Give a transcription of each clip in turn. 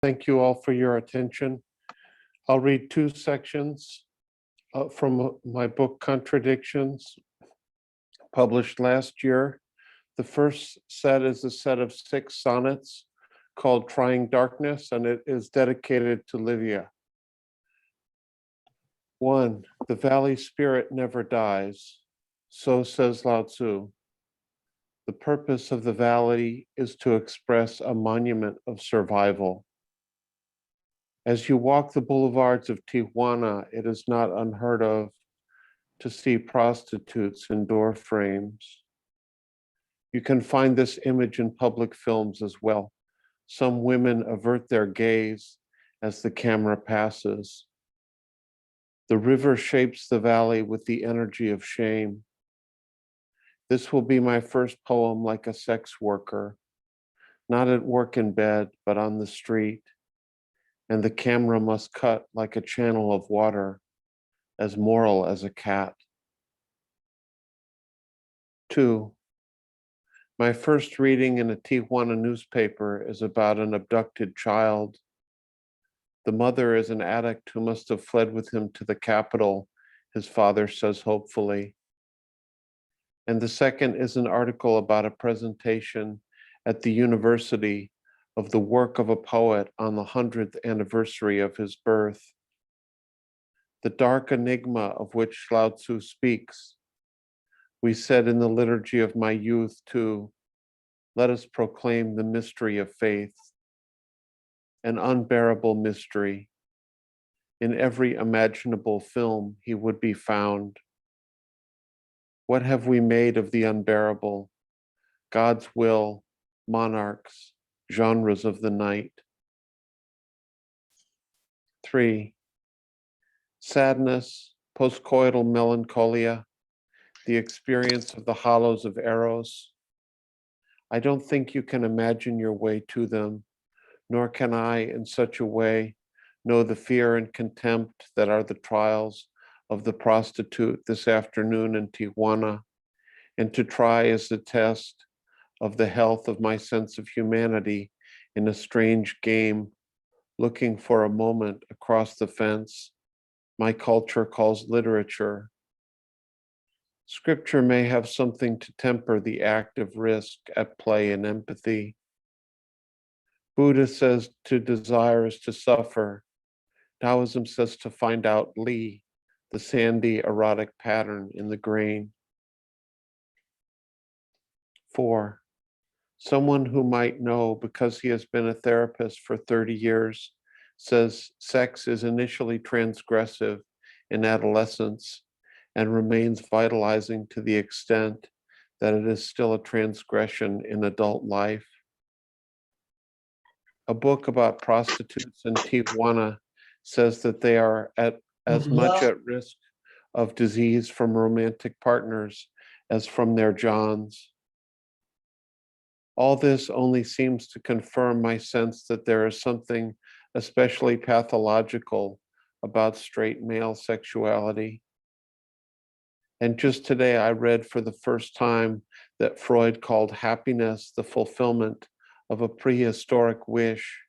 Thank you all for your attention. I'll read two sections from my book, Contradictions, published last year. The first set is a set of 6 sonnets called Trying Darkness, and it is dedicated to Livia. 1. The valley spirit never dies. So says Lao Tzu. The purpose of the valley is to express a monument of survival. As you walk the boulevards of Tijuana, it is not unheard of to see prostitutes in door frames. You can find this image in public films as well. Some women avert their gaze as the camera passes. The river shapes the valley with the energy of shame. This will be my first poem like a sex worker, not at work in bed, but on the street. And the camera must cut like a channel of water, as moral as a cat. 2. My first reading in a Tijuana newspaper is about an abducted child. The mother is an addict who must have fled with him to the capital, his father says hopefully. And the second is an article about a presentation at the university of the work of a poet on the 100th anniversary of his birth. The dark enigma of which Lao Tzu speaks. We said in the liturgy of my youth too, let us proclaim the mystery of faith, an unbearable mystery. In every imaginable film, he would be found. What have we made of the unbearable? God's will, monarchs, genres of the night. 3. Sadness, postcoital melancholia, the experience of the hollows of Eros. I don't think you can imagine your way to them, nor can I in such a way know the fear and contempt that are the trials of the prostitute this afternoon in Tijuana, and to try as a test of the health of my sense of humanity in a strange game, looking for a moment across the fence my culture calls literature. Scripture may have something to temper the act of risk at play in empathy. Buddha says to desire is to suffer. Taoism says to find out Li, the sandy erotic pattern in the grain. 4. Someone who might know because he has been a therapist for 30 years says sex is initially transgressive in adolescence and remains vitalizing to the extent that it is still a transgression in adult life. A book about prostitutes in Tijuana says that they are as much at risk of disease from romantic partners as from their Johns. All this only seems to confirm my sense that there is something especially pathological about straight male sexuality. And just today I read for the first time that Freud called happiness the fulfillment of a prehistoric wish,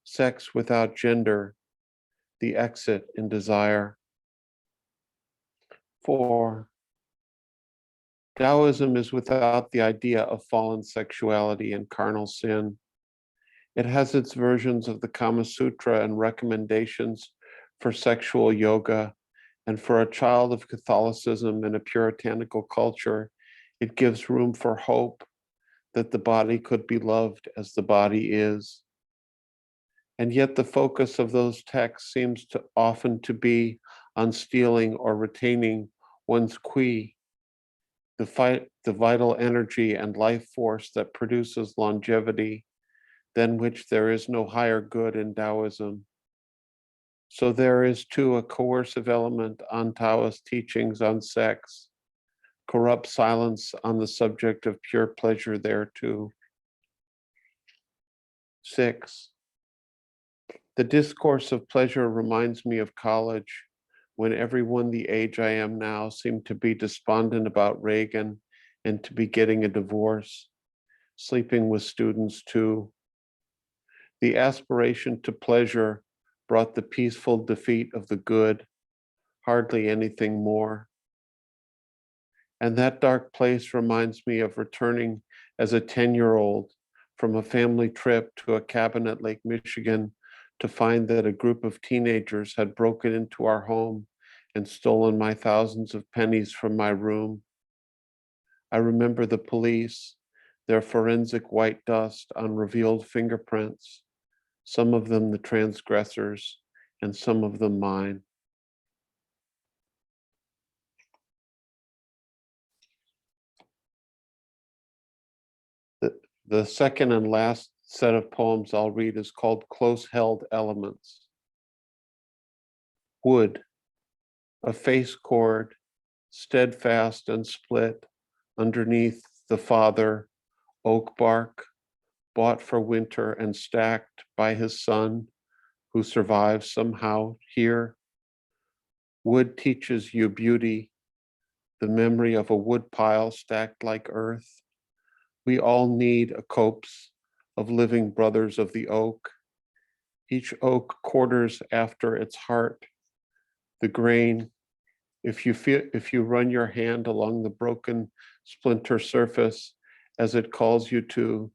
sex without gender, the exit in desire. 4. Taoism is without the idea of fallen sexuality and carnal sin. It has its versions of the Kama Sutra and recommendations for sexual yoga, and for a child of Catholicism and a puritanical culture, it gives room for hope that the body could be loved as the body is. And yet the focus of those texts seems to often to be on stealing or retaining one's qui, the vital energy and life force that produces longevity, than which there is no higher good in Taoism. So there is too a coercive element on Taoist teachings on sex, corrupt silence on the subject of pure pleasure there too. 6. The discourse of pleasure reminds me of college, when everyone the age I am now seemed to be despondent about Reagan and to be getting a divorce, sleeping with students too. The aspiration to pleasure brought the peaceful defeat of the good, hardly anything more. And that dark place reminds me of returning as a 10-year-old from a family trip to a cabin at Lake Michigan to find that a group of teenagers had broken into our home and stolen my thousands of pennies from my room. I remember the police, their forensic white dust on revealed fingerprints, some of them the transgressors, and some of them mine. The second and last set of poems I'll read is called Close Held Elements. Wood, a face cord, steadfast and split underneath the father, oak bark, bought for winter and stacked by his son, who survives somehow here. Wood teaches you beauty, the memory of a wood pile stacked like earth. We all need a copse of living brothers of the oak. Each oak quarters after its heart. The grain, if you run your hand along the broken splinter surface as it calls you to,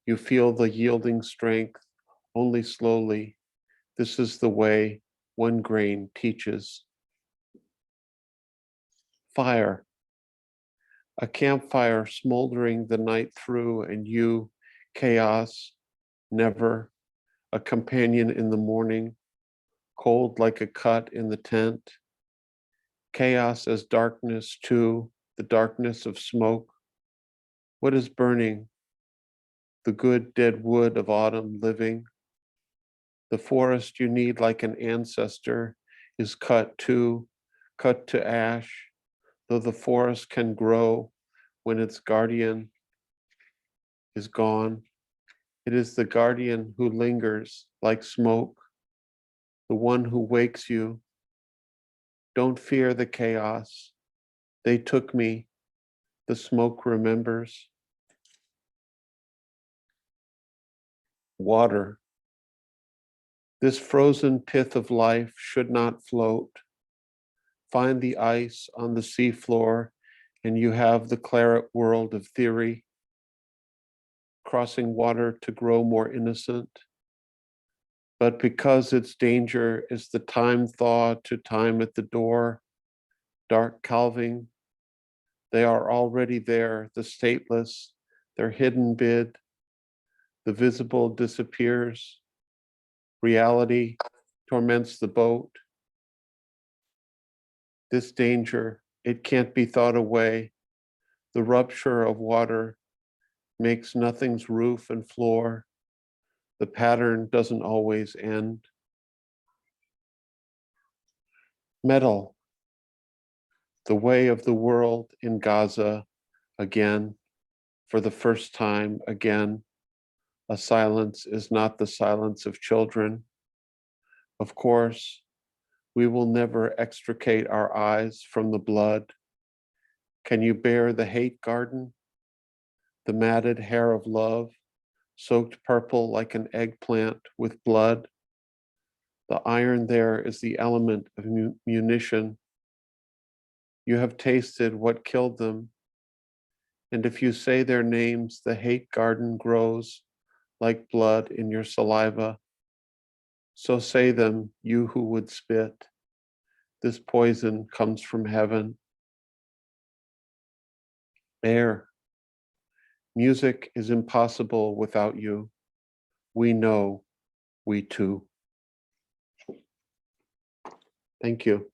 you feel the yielding strength only slowly. This is the way one grain teaches. Fire, a campfire smoldering the night through, and you, chaos, never, a companion in the morning, cold like a cut in the tent. Chaos as darkness too, the darkness of smoke. What is burning? The good dead wood of autumn living. The forest you need like an ancestor is cut to ash, though the forest can grow when its guardian is gone. It is the guardian who lingers like smoke, the one who wakes you. Don't fear the chaos. They took me. The smoke remembers. Water. This frozen pith of life should not float. Find the ice on the seafloor, and you have the claret world of theory. Crossing water to grow more innocent. But because its danger is the time thaw to time at the door, dark calving, they are already there, the stateless, their hidden bid, the visible disappears, reality torments the boat. This danger, it can't be thought away. The rupture of water makes nothing's roof and floor. The pattern doesn't always end. Metal, the way of the world in Gaza, again, for the first time, again. A silence is not the silence of children. Of course, we will never extricate our eyes from the blood. Can you bear the hate garden? The matted hair of love, soaked purple like an eggplant with blood. The iron there is the element of munition. You have tasted what killed them. And if you say their names, the hate garden grows like blood in your saliva. So say them, you who would spit. This poison comes from heaven. Air. Music is impossible without you. We know, we too. Thank you.